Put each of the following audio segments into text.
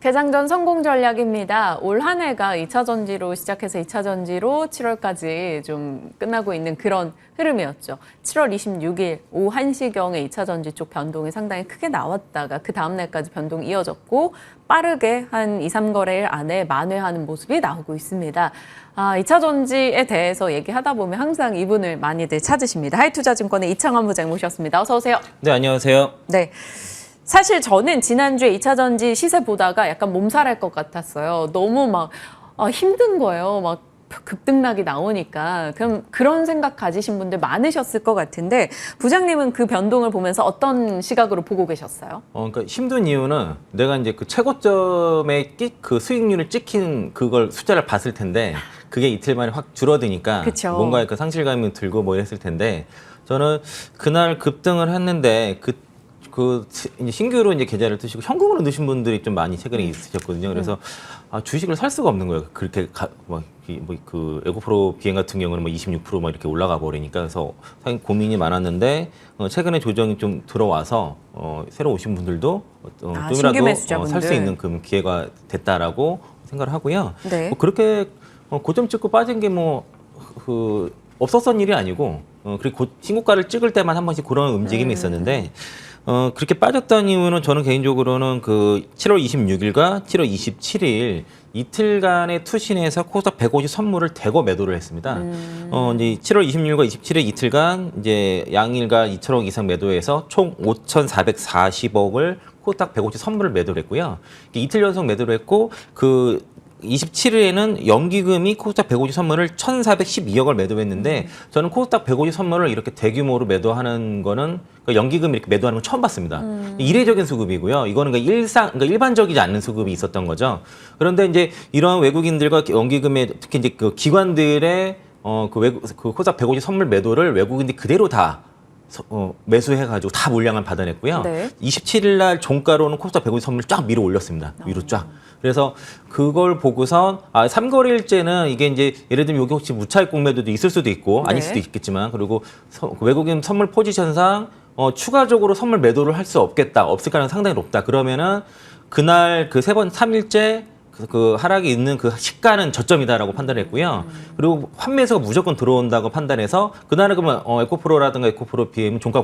개장전 성공 전략입니다. 올 한 해가 2차 전지로 시작해서 2차 전지로 7월까지 좀 끝나고 있는 그런 흐름이었죠. 7월 26일 오후 1시경에 2차 전지 쪽 변동이 상당히 크게 나왔다가 그 다음 날까지 변동이 이어졌고 빠르게 한 2, 3거래일 안에 만회하는 모습이 나오고 있습니다. 2차 전지에 대해서 얘기하다 보면 항상 이분을 많이들 찾으십니다. 하이투자증권의 이창환 부장 모셨습니다. 어서 오세요. 네, 안녕하세요. 네. 사실 저는 지난주에 2차 전지 시세 보다가 약간 몸살할 것 같았어요. 너무 막 힘든 거예요. 막 급등락이 나오니까. 그런 생각 가지신 분들 많으셨을 것 같은데 부장님은 그 변동을 보면서 어떤 시각으로 보고 계셨어요? 그러니까 힘든 이유는 내가 이제 그 최고점에 그 수익률을 찍힌 그걸 숫자를 봤을 텐데 그게 이틀 만에 확 줄어드니까 그쵸. 뭔가 그 상실감이 들고 뭐 이랬을 텐데 저는 그날 급등을 했는데 이제 신규로 이제 계좌를 뜨시고 현금으로 넣으신 분들이 좀 많이 최근에 있으셨거든요. 그래서 주식을 살 수가 없는 거예요. 그렇게 그 에코프로 비행 같은 경우는 뭐 26% 이렇게 올라가 버리니까 그래서 상당히 고민이 많았는데 최근에 조정이 좀 들어와서 새로 오신 분들도 좀이라도 살 수 있는 그 기회가 됐다라고 생각을 하고요. 네. 뭐 그렇게 고점 찍고 빠진 게 없었던 일이 아니고 그리고 신고가를 찍을 때만 한 번씩 그런 움직임이 있었는데. 그렇게 빠졌던 이유는 저는 개인적으로는 그 7월 26일과 7월 27일 이틀간의 투신에서 코스닥 150 선물을 대거 매도를 했습니다. 이제 7월 26일과 27일 이틀간 이제 양일과 2천억 이상 매도해서 총 5,440억을 코스닥 150 선물을 매도를 했고요. 이틀 연속 매도를 했고 27일에는 연기금이 코스닥 150 선물을 1,412억을 매도했는데 저는 코스닥 150 선물을 이렇게 대규모로 매도하는 거는 연기금 이렇게 매도하는 건 처음 봤습니다. 이례적인 수급이고요. 이거는 그러니까 일반적이지 않는 수급이 있었던 거죠. 그런데 이제 이런 외국인들과 연기금의 특히 이제 그 기관들의 그 코스닥 150 선물 매도를 외국인들이 그대로 다 매수해가지고 다 물량을 받아냈고요. 네. 27일 날 종가로는 코스닥 150 선물 쫙 밀어 올렸습니다. 위로 쫙. 그래서 그걸 보고선 3거래일째는 이게 이제 예를 들면 여기 혹시 무차익 공매도도 있을 수도 있고 아닐 수도 있겠지만 그리고 외국인 선물 포지션상 추가적으로 선물 매도를 할 수 없겠다. 없을 가능성이 상당히 높다. 그러면은 그날 그 3일째 그 하락이 있는 그 시가는 저점이다라고 판단했고요. 그리고 환매수가 무조건 들어온다고 판단해서 그날은 그러면 에코프로라든가 에코프로 BM 종가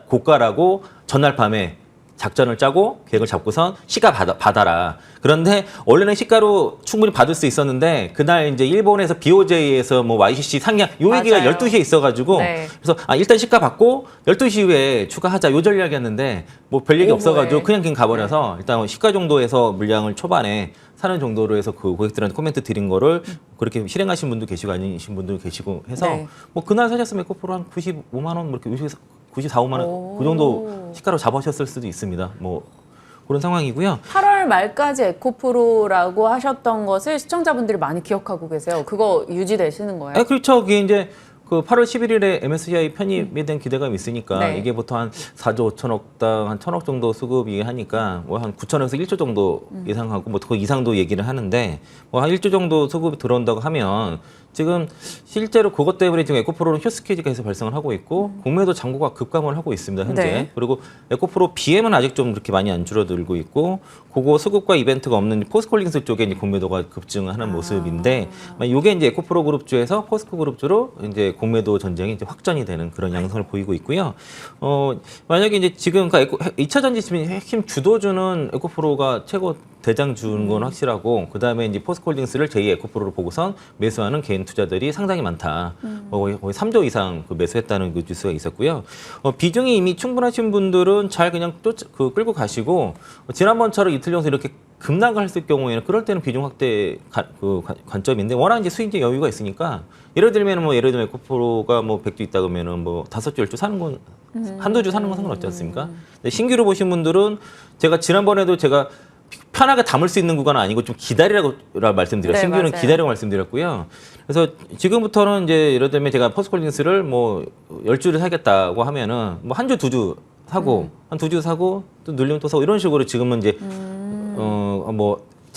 고가라고 전날 밤에 작전을 짜고 계획을 잡고선 시가 받아라. 그런데 원래는 시가로 충분히 받을 수 있었는데 그날 이제 일본에서 BOJ에서 뭐 YCC 상향 요 얘기가 12시에 있어가지고 네. 그래서 일단 시가 받고 12시 이후에 추가하자 요 전략이었는데 뭐 별 얘기 없어가지고 그냥 가버려서 일단 시가 정도에서 물량을 초반에 사는 정도로 해서 그 고객들한테 코멘트 드린 거를 그렇게 실행하신 분도 계시고 아니신 분도 계시고 해서 뭐 그날 사셨으면 에코프로 한 95만 원 이렇게 94, 5만 원 그 정도 시가로 잡으셨을 수도 있습니다. 뭐 그런 상황이고요. 8월 말까지 에코프로라고 하셨던 것을 시청자분들이 많이 기억하고 계세요. 그거 유지되시는 거예요? 그렇죠. 그게 이제 그 8월 11일에 MSCI 편입에 대한 기대감이 있으니까 이게 보통 한 4조 5천억당 한 1,000억 정도 수급이 하니까 뭐 한 9천억에서 1조 정도 예상하고 뭐 그 이상도 얘기를 하는데 뭐 한 1조 정도 수급이 들어온다고 하면 지금 실제로 그것 때문에 지금 에코프로는 휴스케이지가 계속 발생을 하고 있고 공매도 잔고가 급감을 하고 있습니다 현재. 네. 그리고 에코프로 BM은 아직 좀 그렇게 많이 안 줄어들고 있고 그거 수급과 이벤트가 없는 포스코홀딩스 쪽에 이제 공매도가 급증하는 모습인데 이게 이제 에코프로 그룹주에서 포스코 그룹주로 이제 공매도 전쟁이 이제 확전이 되는 그런 양상을 보이고 있고요. 만약에 이제 지금 2차 전지 핵심 주도주는 에코프로가 최고 대장주인 건 확실하고 그다음에 이제 포스코홀딩스를 제2 에코프로로 보고선 매수하는 개인 투자들이 상당히 많다. 거의 3조 이상 매수했다는 그 뉴스가 있었고요. 비중이 이미 충분하신 분들은 잘 그냥 또 끌고 가시고 지난번처럼 이틀 연속 이렇게 급락을 했을 경우에는 그럴 때는 비중 확대 관점인데 워낙 이제 수익적 여유가 있으니까 예를 들면 예를 들면 에코프로가 100주 있다 그러면은 5주, 10주 사는 건 한두 주 사는 건 상관없지 않습니까? 근데 신규로 보신 분들은 지난번에도 제가 편하게 담을 수 있는 구간은 아니고 좀 기다리라고 말씀드렸어요. 네, 신규는 맞아요. 기다리라고 말씀드렸고요. 그래서 지금부터는 이제 예를 들면 제가 포스코홀딩스를 10주를 사겠다고 하면은 한 주, 2주 사고 한 2주 사고 또 늘리면 또 사고 이런 식으로 지금은 이제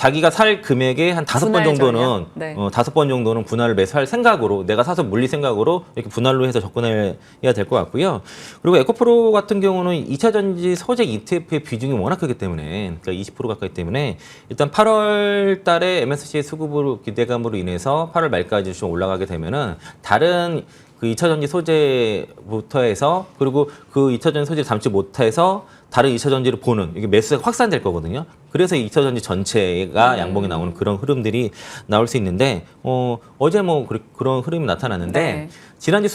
자기가 살 금액의 한 5번 분할 정도는 전략? 네. 5번 정도는 분할을 매수할 생각으로 내가 사서 물릴 생각으로 이렇게 분할로 해서 접근해야 될 것 같고요. 그리고 에코프로 같은 경우는 2차 전지 소재 ETF의 비중이 워낙 크기 때문에 그러니까 20% 가까이 때문에 일단 8월 달에 MSCI 수급으로 기대감으로 인해서 8월 말까지 좀 올라가게 되면은 다른 그 2차 전지 소재부터 해서 그리고 그 2차 전지 소재 담지 못해서 다른 2차 전지를 보는 이게 매수가 확산될 거거든요. 그래서 2차 전지 전체가 양봉이 나오는 그런 흐름들이 나올 수 있는데 어제 뭐 그런 흐름이 나타났는데 네. 지난주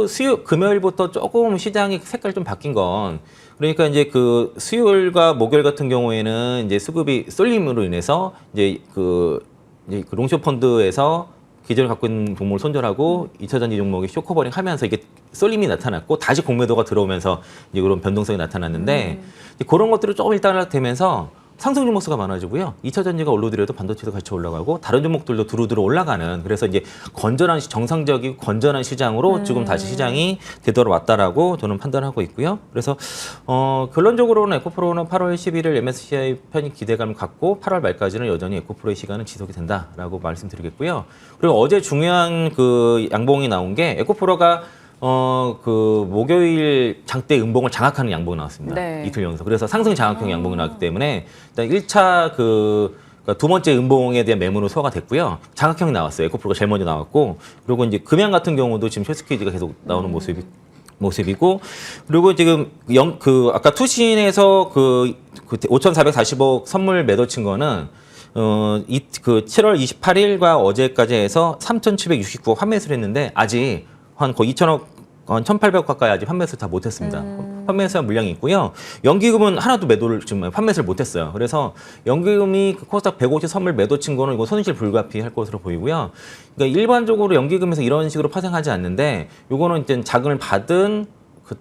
수요 금요일부터 조금 시장이 색깔이 좀 바뀐 건 그러니까 이제 그 수요일과 목요일 같은 경우에는 이제 수급이 쏠림으로 인해서 이제 그 롱숏 펀드에서 기존에 갖고 있는 종목을 손절하고 2차 전지 종목이 쇼커버링 하면서 이게 쏠림이 나타났고 다시 공매도가 들어오면서 이제 그런 변동성이 나타났는데 이제 그런 것들이 조금 일단 되면서 상승 종목 수가 많아지고요. 2차 전지가 올라오더라도 반도체도 같이 올라가고 다른 종목들도 두루두루 올라가는 그래서 이제 건전한 정상적이고 건전한 시장으로 지금 다시 시장이 되돌아왔다라고 저는 판단하고 있고요. 그래서 결론적으로는 에코프로는 8월 11일 MSCI 편입 기대감을 갖고 8월 말까지는 여전히 에코프로의 시간은 지속이 된다라고 말씀드리겠고요. 그리고 어제 중요한 그 양봉이 나온 게 에코프로가 그 목요일 장대 음봉을 장악하는 양봉이 나왔습니다. 네. 이틀 연속. 그래서 상승 장악형 양봉이 나왔기 때문에 일단 1차 그러니까 두 번째 음봉에 대한 매물은 소화가 됐고요. 장악형이 나왔어요. 에코프로가 제일 먼저 나왔고 그리고 이제 금양 같은 경우도 지금 숏스퀴즈가 계속 나오는 모습이고 그리고 지금 아까 투신에서 그 5,440억 선물 매도 친 거는 그 7월 28일과 어제까지 해서 3,769억 환매수를 했는데 아직 한 거의 2,000억, 1,800억 가까이 아직 판매수 다 못했습니다. 판매수와 물량이 있고요. 연기금은 하나도 매도를 지금 판매수를 못했어요. 그래서 연기금이 그 코스닥 150 선물 매도 친 거는 이거 손실 불가피할 것으로 보이고요. 그러니까 일반적으로 연기금에서 이런 식으로 파생하지 않는데 요거는 이제 자금을 받은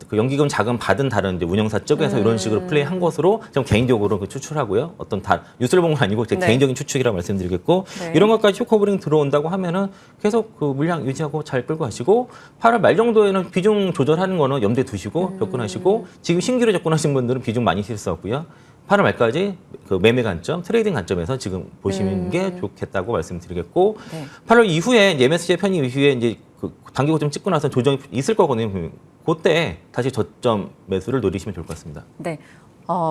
그 연기금 자금 받은 다른 이제 운영사 쪽에서 이런 식으로 플레이한 것으로 좀 개인적으로 그 추출하고요. 어떤 뉴스를 본 건 아니고 제 네. 개인적인 추측이라고 말씀드리겠고 네. 이런 것까지 쇼커버링 들어온다고 하면은 계속 그 물량 유지하고 잘 끌고 가시고 8월 말 정도에는 비중 조절하는 거는 염두에 두시고 접근하시고 지금 신규로 접근하신 분들은 비중 많이 실수하고요. 8월 말까지 그 매매 관점, 트레이딩 관점에서 지금 보시는 게 좋겠다고 말씀드리겠고 네. 8월 이후에 MSCI 편입 이후에 이제 그 단기 고점 찍고 나서 조정이 있을 거거든요. 그때 다시 저점 매수를 노리시면 좋을 것 같습니다. 네.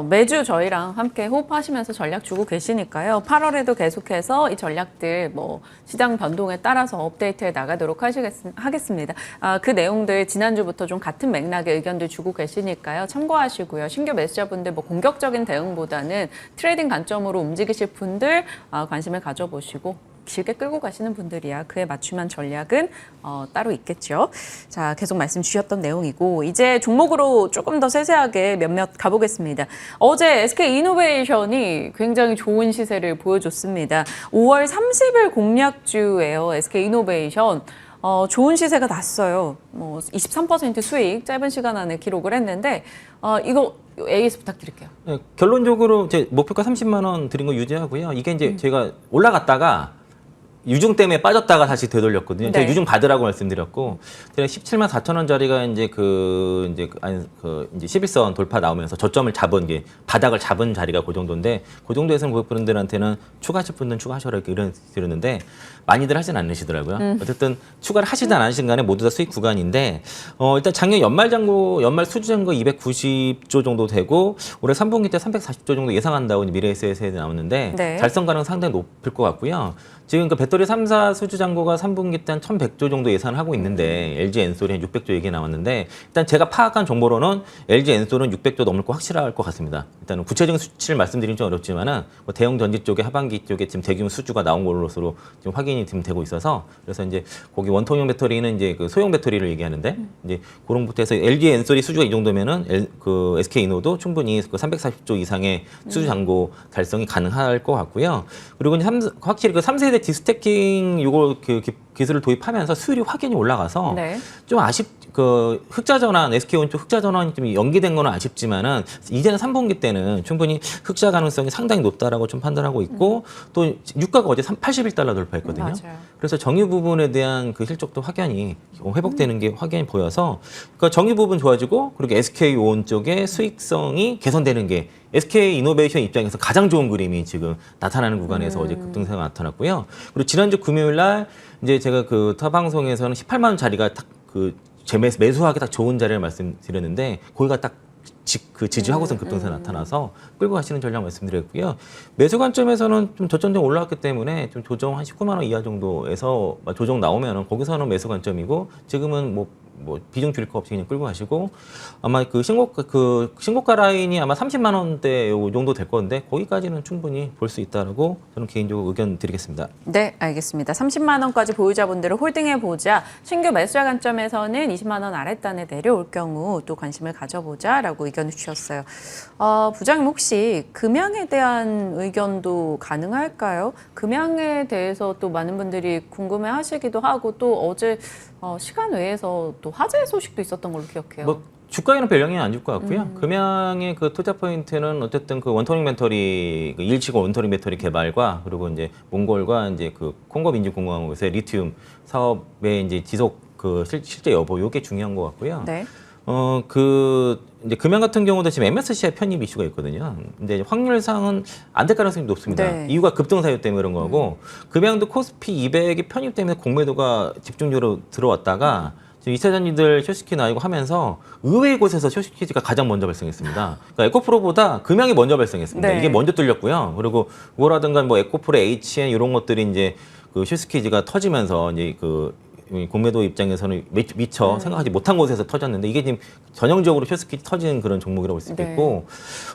매주 저희랑 함께 호흡하시면서 전략 주고 계시니까요. 8월에도 계속해서 이 전략들 뭐 시장 변동에 따라서 업데이트해 나가도록 하겠습니다. 그 내용들 지난주부터 좀 같은 맥락의 의견들 주고 계시니까요. 참고하시고요. 신규 매수자분들 뭐 공격적인 대응보다는 트레이딩 관점으로 움직이실 분들 관심을 가져보시고 길게 끌고 가시는 분들이야 그에 맞춤한 전략은 따로 있겠죠. 자, 계속 말씀 주셨던 내용이고 이제 종목으로 조금 더 세세하게 몇몇 가보겠습니다. 어제 SK이노베이션이 굉장히 좋은 시세를 보여줬습니다. 5월 30일 공략주예요. SK이노베이션. 좋은 시세가 났어요. 23% 수익 짧은 시간 안에 기록을 했는데 이거 AS 부탁드릴게요. 네, 결론적으로 제 목표가 30만 원 드린 거 유지하고요. 이게 이제 제가 올라갔다가 유중 때문에 빠졌다가 다시 되돌렸거든요. 네. 제가 유중 받으라고 말씀드렸고, 제가 17만 4천 원짜리가 이제 이제 11선 돌파 나오면서 저점을 잡은 게 바닥을 잡은 자리가 그 정도인데, 그 정도에서는 고객분들한테는 추가하실 분들은 추가하셔라 이렇게 이런 드렸는데 많이들 하진 않으시더라고요. 어쨌든 추가를 하시든 안 하시든 간에 모두 다 수익 구간인데, 일단 작년 연말 수주 잔고 290조 정도 되고 올해 3분기 때 340조 정도 예상한다고 미래에셋에 나오는데 네. 달성 가능 상당히 높을 것 같고요. 지금 그 배터리 3사 수주 잔고가 3분기 때 한 1,100조 정도 예상을 하고 있는데 LG 엔솔이 한 600조 얘기 나왔는데 일단 제가 파악한 정보로는 LG 엔솔은 600조 넘을 거 확실할 것 같습니다. 일단은 구체적인 수치를 말씀드리긴 좀 어렵지만은 뭐 대형 전지 쪽에 하반기 쪽에 지금 대규모 수주가 나온 것으로 지금 확인이 지금 되고 있어서 그래서 이제 거기 원통형 배터리는 이제 그 소형 배터리를 얘기하는데 이제 그런 부터 해서 LG 엔솔이 수주가 이 정도면은 그 SK이노도 충분히 그 340조 이상의 수주 잔고 달성이 가능할 것 같고요. 그리고 이제 확실히 그 3세대 디스태킹 요거 그 기술을 도입하면서 수율이 확연히 올라가서 네. 좀 그 흑자 전환, SK온쪽 흑자 전환이 좀 연기된 거는 아쉽지만은 이제는 3분기 때는 충분히 흑자 가능성이 상당히 높다라고 좀 판단하고 있고 또 유가가 어제 81달러 돌파했거든요. 맞아요. 그래서 정유 부분에 대한 그 실적도 확연히 회복되는 게 확연히 보여서 그러니까 정유 부분 좋아지고 그리고 SK온 쪽의 수익성이 개선되는 게 SK 이노베이션 입장에서 가장 좋은 그림이 지금 나타나는 구간에서 어제 급등세가 나타났고요. 그리고 지난주 금요일 날 이제 제가 그 타 방송에서는 18만 원짜리가 딱 그 매수하기 딱 좋은 자리를 말씀드렸는데 거기가 딱 지지하고선 급등세가 나타나서 끌고 가시는 전략 말씀드렸고요. 매수 관점에서는 좀 저점점 올라왔기 때문에 좀 조정 한 19만 원 이하 정도에서 조정 나오면은 거기서는 매수 관점이고 지금은 뭐 비중 줄일 거 없이 그냥 끌고 가시고 아마 그 신고가 라인이 아마 30만 원대 요 정도 될 건데 거기까지는 충분히 볼 수 있다라고 저는 개인적으로 의견 드리겠습니다. 네, 알겠습니다. 30만 원까지 보유자분들을 홀딩해 보자. 신규 매수자 관점에서는 20만 원 아랫단에 내려올 경우 또 관심을 가져보자라고 의견을 주셨어요. 부장님 혹시 금양에 대한 의견도 가능할까요? 금양에 대해서 또 많은 분들이 궁금해하시기도 하고 또 어제 시간 외에서 또 화재 소식도 있었던 걸로 기억해요. 뭐 주가에는 별 영향이 안 줄 것 같고요. 금양의 그 투자 포인트는 어쨌든 그 원터링 배터리, 그 일치고 원터링 배터리 개발과 그리고 이제 몽골과 이제 그 콩고 민주공화국에서의 리튬 사업의 이제 지속 그 실제 여부 요게 중요한 것 같고요. 네. 이제 금양 같은 경우도 지금 MSCI 편입 이슈가 있거든요. 근데 확률상은 안 될 가능성이 높습니다. 네. 이유가 급등 사유 때문에 그런 거고, 금양도 코스피 200이 편입 때문에 공매도가 집중적으로 들어왔다가 지금 2차 전지들 쇼스키 나이고 하면서 의외의 곳에서 쇼스키가 가장 먼저 발생했습니다. 그러니까 에코프로보다 금양이 먼저 발생했습니다. 네. 이게 먼저 뚫렸고요. 그리고 그거라든가 뭐 에코프로, HN 이런 것들이 이제 그 쇼스키지가 터지면서 이제 그 공매도 입장에서는 미처 생각하지 못한 곳에서 터졌는데 이게 지금 전형적으로 쇼스키 터지는 그런 종목이라고 볼 수 있겠고,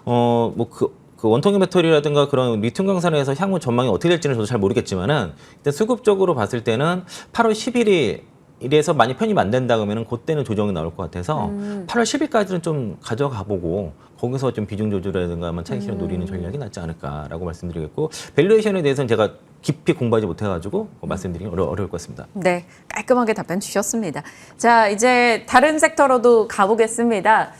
그 원통형 배터리라든가 그런 리튬 강산에서 향후 전망이 어떻게 될지는 저도 잘 모르겠지만은 일단 수급적으로 봤을 때는 8월 11일 이래서 많이 편입 안 된다 그러면은 그때는 조정이 나올 것 같아서 8월 10일까지는 좀 가져가 보고 거기서 좀 비중 조절이라든가 한번 차익실현 노리는 전략이 낫지 않을까라고 말씀드리겠고, 밸류에이션에 대해서는 제가 깊이 공부하지 못해가지고 말씀드리기 어려울 것 같습니다. 네, 깔끔하게 답변 주셨습니다. 자, 이제 다른 섹터로도 가보겠습니다.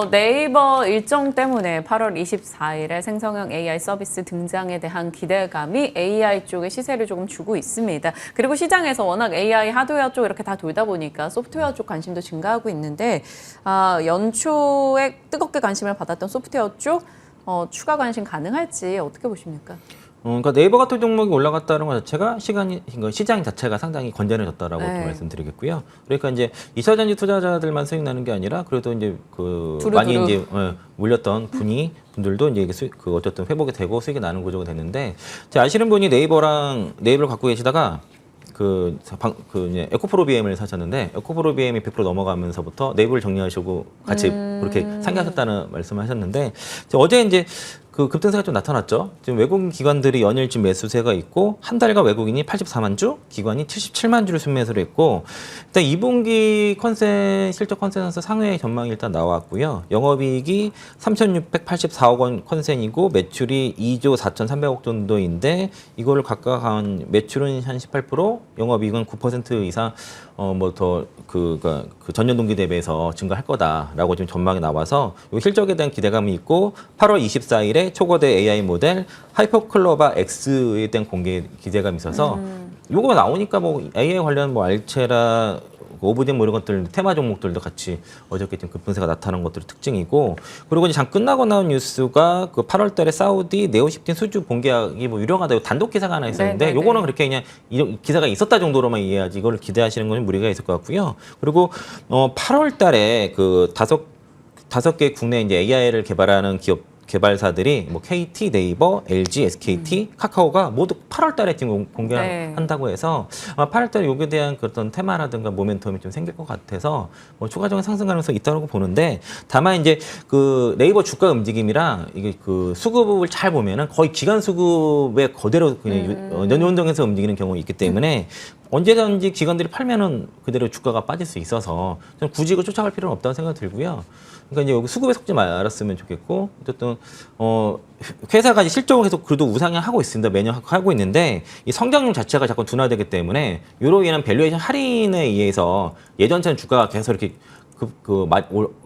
네이버 일정 때문에 8월 24일에 생성형 AI 서비스 등장에 대한 기대감이 AI 쪽의 시세를 조금 주고 있습니다. 그리고 시장에서 워낙 AI 하드웨어 쪽 이렇게 다 돌다 보니까 소프트웨어 쪽 관심도 증가하고 있는데 연초에 뜨겁게 관심을 받았던 소프트웨어 쪽 추가 관심 가능할지 어떻게 보십니까? 그러니까 네이버 같은 종목이 올라갔다는 것 자체가 시장 자체가 상당히 건전해졌다라고 네. 좀 말씀드리겠고요. 그러니까 이제 2차 전지 투자자들만 수익 나는 게 아니라 그래도 이제 두루두루. 많이 이제 물렸던 분들도 이제 어쨌든 회복이 되고 수익이 나는 구조가 됐는데, 제가 아시는 분이 네이버를 갖고 계시다가 이제 에코프로 BM을 사셨는데 에코프로 BM이 100% 넘어가면서부터 네이버를 정리하시고 같이 그렇게 상기하셨다는 말씀을 하셨는데, 어제 이제 그 급등세가 좀 나타났죠. 지금 외국인 기관들이 연일쯤 매수세가 있고 한 달간 외국인이 84만 주, 기관이 77만 주를 순매수를 했고, 일단 2분기 실적 컨센서스 상회 전망이 일단 나왔고요. 영업이익이 3,684억 원 컨센이고 매출이 2조 4,300억 정도인데 이거를 각각 한 매출은 한 18%, 영업이익은 9% 이상 그 전년 동기 대비해서 증가할 거다라고 지금 전망이 나와서 이 실적에 대한 기대감이 있고, 8월 24일에 초거대 AI 모델 하이퍼클로바 X에 대한 공개 기대감이 있어서 요거 나오니까 뭐 AI 관련 뭐 알체라 오브젠 뭐 이런 것들 테마 종목들도 같이 어저께 좀 급등세가 나타난 것들이 특징이고, 그리고 이제 장 끝나고 나온 뉴스가 그 8월달에 사우디 네오십틴 수주 본계약이 뭐 유령하다 단독 기사가 하나 있었는데 네네네. 요거는 그렇게 그냥 기사가 있었다 정도로만 이해하지 이걸 기대하시는 건 무리가 있을 것 같고요. 그리고 8월달에 그 다섯 개 국내 이제 AI를 개발하는 개발사들이 뭐 KT, 네이버, LG, SKT, 카카오가 모두 8월달에 지금 공개한다고 해서 8월달에 여기에 대한 그런 테마라든가 모멘텀이 좀 생길 것 같아서 뭐 추가적인 상승 가능성이 있다고 보는데, 다만 이제 그 네이버 주가 움직임이랑 이게 그 수급을 잘 보면은 거의 기간 수급에 그대로 그냥 연동해서 움직이는 경우가 있기 때문에 언제든지 기관들이 팔면은 그대로 주가가 빠질 수 있어서 좀 굳이 이거 쫓아갈 필요는 없다고 생각이 들고요. 그러니까 이제 여기 수급에 속지 말았으면 좋겠고, 어쨌든 회사가 이제 실적을 계속 그래도 우상향하고 있습니다. 매년 하고 있는데 이 성장률 자체가 자꾸 둔화되기 때문에 이로 인한 밸류에이션 할인에 의해서 예전처럼 주가가 계속 이렇게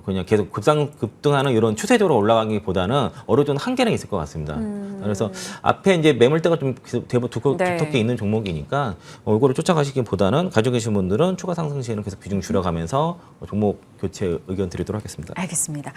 그냥 계속 급등하는 이런 추세적으로 올라가기보다는 어느 정도 한계는 있을 것 같습니다. 그래서 앞에 이제 매물대가 좀 대부분 두텁게 있는 종목이니까 이거를 쫓아가시기보다는 가지고 계신 분들은 추가 상승 시에는 계속 비중 줄여가면서 종목 교체 의견 드리도록 하겠습니다. 알겠습니다.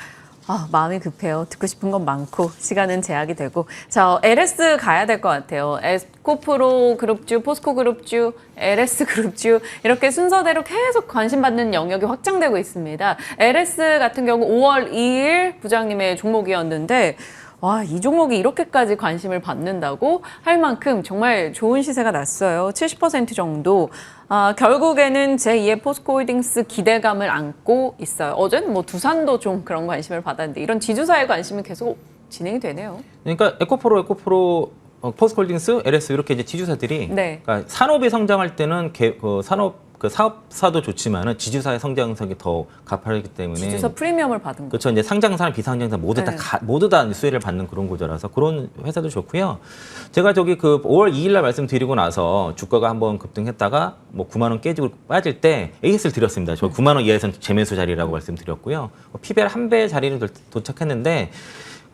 마음이 급해요. 듣고 싶은 건 많고 시간은 제약이 되고. 자, LS 가야 될 것 같아요. 에코프로 그룹주, 포스코 그룹주, LS 그룹주 이렇게 순서대로 계속 관심받는 영역이 확장되고 있습니다. LS 같은 경우 5월 2일 부장님의 종목이었는데 와, 이 종목이 이렇게까지 관심을 받는다고 할 만큼 정말 좋은 시세가 났어요. 70% 정도. 결국에는 제2의 포스코홀딩스 기대감을 안고 있어요. 어제는 뭐 두산도 좀 그런 관심을 받았는데 이런 지주사의 관심이 계속 진행이 되네요. 그러니까 에코프로, 포스코홀딩스, LS 이렇게 이제 지주사들이 네. 그러니까 산업이 성장할 때는 사업사도 좋지만은 지주사의 성장성이 더 가파르기 때문에 지주사 프리미엄을 받은 거. 그렇죠. 이제 상장사나 비상장사 모두 네. 모두 다 수혜를 받는 그런 구조라서 그런 회사도 좋고요. 제가 저기 5월 2일 날 말씀드리고 나서 주가가 한번 급등했다가 뭐 9만 원 깨지고 빠질 때 AS를 드렸습니다. 저 9만 원 이하에서는 재매수 자리라고 말씀드렸고요. PBR 한 배 자리는 도착했는데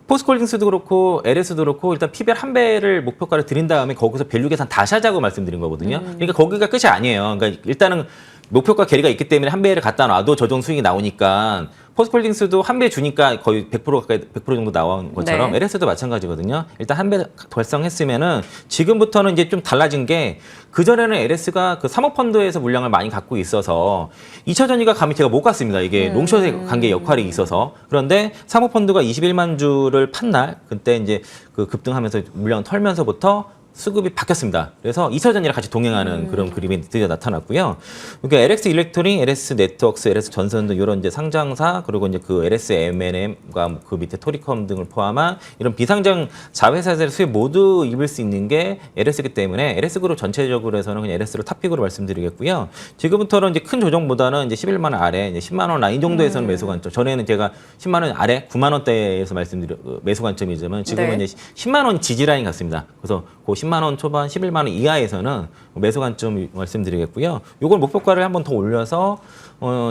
포스코홀딩스도 그렇고 LS도 그렇고 일단 PBR 한 배를 목표가를 드린 다음에 거기서 밸류 계산 다시 하자고 말씀드린 거거든요. 그러니까 거기가 끝이 아니에요. 그러니까 일단은 목표가 괴리가 있기 때문에 한 배를 갖다 놔도 저정 수익이 나오니까 포스코홀딩스도 한 배 주니까 거의 100% 가까이 100% 정도 나온 것처럼 네. LS도 마찬가지거든요. 일단 한 배 달성했으면은 지금부터는 이제 좀 달라진 게 그전에는 LS가 그 사모펀드에서 물량을 많이 갖고 있어서 2차 전지가 감이 제가 못 갔습니다. 이게 롱숏의 관계 역할이 있어서. 그런데 사모펀드가 21만 주를 판 날 그때 이제 그 급등하면서 물량 털면서부터 수급이 바뀌었습니다. 그래서 2차 전지랑 같이 동행하는 그런 그림이 드디어 나타났고요. 그러니까 LX 일렉트로닉, LS 네트워크스, LS 전선 등 이런 이제 상장사 그리고 이제 그 LS M&M과 그 밑에 토리컴 등을 포함한 이런 비상장 자회사들의 수익 모두 입을 수 있는 게 LS이기 때문에 LS 그룹 전체적으로 해서는 그냥 LS를 탑픽으로 말씀드리겠고요. 지금부터는 이제 큰 조정보다는 이제 11만 원 아래, 이제 10만 원 라인 정도에서는 매수 관점. 전에는 제가 10만 원 아래, 9만 원대에서 매수 관점이지만 지금은 네. 이제 10만 원 지지 라인 같습니다. 그래서 그 10만 원 초반, 11만 원 이하에서는 매수 관점 말씀드리겠고요. 요걸 목표가를 한번 더 올려서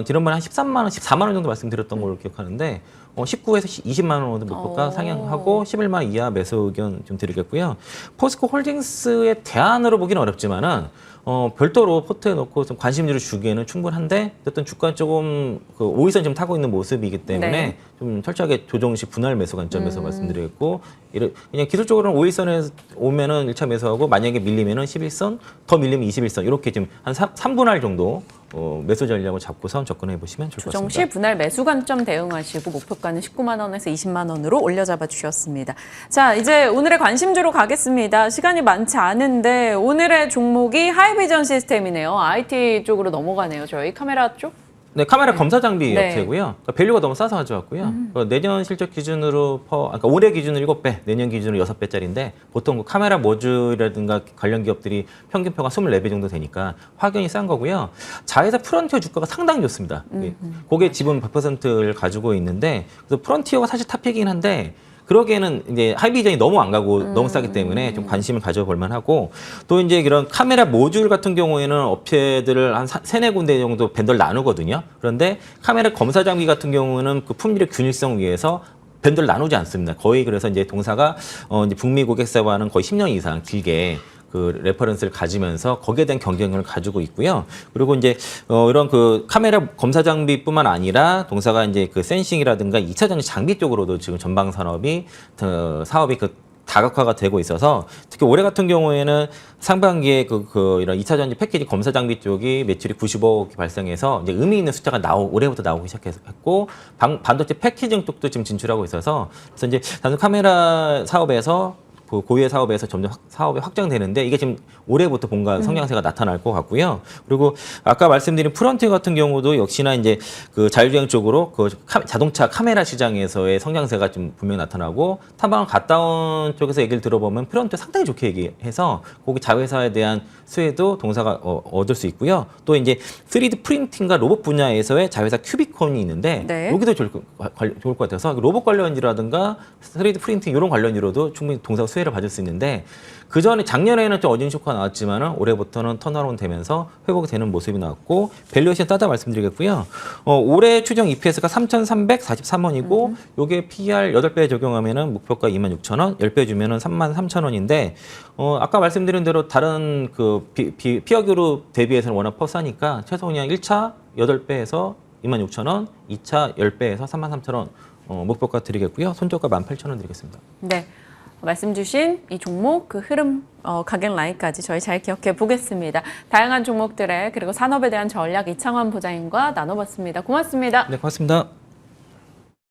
지난번에 한 13만 원, 14만 원 정도 말씀드렸던 걸로 기억하는데 19에서 20만 원 정도 목표가 상향하고 11만 원 이하 매수 의견 좀 드리겠고요. 포스코 홀딩스의 대안으로 보기는 어렵지만은 별도로 포트에 넣고 좀 관심주를 주기에는 충분한데 어쨌든 주가 조금 그 5일선 지금 타고 있는 모습이기 때문에 네. 좀 철저하게 조정 시 분할 매수 관점에서 말씀드리겠고 그냥 기술적으로는 5일선에 오면은 1차 매수하고 만약에 밀리면은 11선 더 밀리면 21선 이렇게 지금 한 3분할 정도 매수 전략을 잡고서 접근해 보시면 좋을 것 조정 같습니다. 시 분할 매수 관점 대응하시고 목표가는 19만 원에서 20만 원으로 올려잡아 주셨습니다. 자, 이제 오늘의 관심주로 가겠습니다. 시간이 많지 않은데 오늘의 종목이 하이비전 시스템이네요. IT 쪽으로 넘어가네요. 저희 카메라 쪽. 네, 카메라 검사 장비 네. 업체고요. 그러니까 밸류가 너무 싸서 가져왔고요. 내년 실적 기준으로 그러니까 올해 기준으로 7배, 내년 기준으로 6배짜리인데 보통 그 카메라 모듈이라든가 관련 기업들이 평균표가 24배 정도 되니까 확연히 싼 거고요. 자회사 프론티어 주가가 상당히 좋습니다. 그게 지분 100%를 가지고 있는데 그래서 프론티어가 사실 탑픽이긴 한데 그러기에는 이제 하이비전이 너무 안 가고 너무 싸기 때문에 좀 관심을 가져볼 만하고 또 이제 이런 카메라 모듈 같은 경우에는 업체들을 한 세네 군데 정도 밴더를 나누거든요. 그런데 카메라 검사 장비 같은 경우는 그 품질의 균일성 위해서 밴더를 나누지 않습니다. 거의 그래서 이제 동사가 이제 북미 고객사와는 거의 10년 이상 길게 그 레퍼런스를 가지면서 거기에 대한 경쟁력을 가지고 있고요. 그리고 이제 이런 그 카메라 검사 장비뿐만 아니라 동사가 이제 그 센싱이라든가 2차 전지 장비 쪽으로도 지금 전방 산업이 사업이 그 다각화가 되고 있어서 특히 올해 같은 경우에는 상반기에 이런 2차 전지 패키지 검사 장비 쪽이 매출이 95억이 발생해서 이제 의미 있는 숫자가 올해부터 나오기 시작했고 반도체 패키징 쪽도 지금 진출하고 있어서 그래서 이제 단순 카메라 사업에서 고유의 사업에서 점점 사업이 확장되는데 이게 지금 올해부터 뭔가 성장세가 나타날 것 같고요. 그리고 아까 말씀드린 프론트 같은 경우도 역시나 이제 그 자율주행 쪽으로 그 자동차 카메라 시장에서의 성장세가 좀 분명히 나타나고 탐방을 갔다 온 쪽에서 얘기를 들어보면 프론트 상당히 좋게 얘기해서 거기 자회사에 대한 수혜도 동사가 얻을 수 있고요. 또 이제 3D 프린팅과 로봇 분야에서의 자회사 큐비콘이 있는데 네. 여기도 좋을 것 같아서 로봇 관련이라든가 3D 프린팅 이런 관련이로도 충분히 동사가 수혜를 받을 수 있는데 그 전에 작년에는 좀 어진 쇼크가 나왔지만은 올해부터는 턴어라운드 되면서 회복이 되는 모습이 나왔고 밸류에이션 따다 말씀드리겠고요. 올해 추정 EPS가 3,343원이고 요게 PER 8배 적용하면은 목표가 26,000원, 10배 주면은 33,000원인데 아까 말씀드린 대로 다른 그 피어 그룹 대비해서는 워낙 퍼스하니까 최소 그냥 1차 8배에서 26,000원, 2차 10배에서 33,000원 목표가 드리겠고요. 손절가 18,000원 드리겠습니다. 네. 말씀 주신 이 종목 그 흐름 가격 라인까지 저희 잘 기억해 보겠습니다. 다양한 종목들의 그리고 산업에 대한 전략 이창환 부장님과 나눠봤습니다. 고맙습니다. 네, 고맙습니다.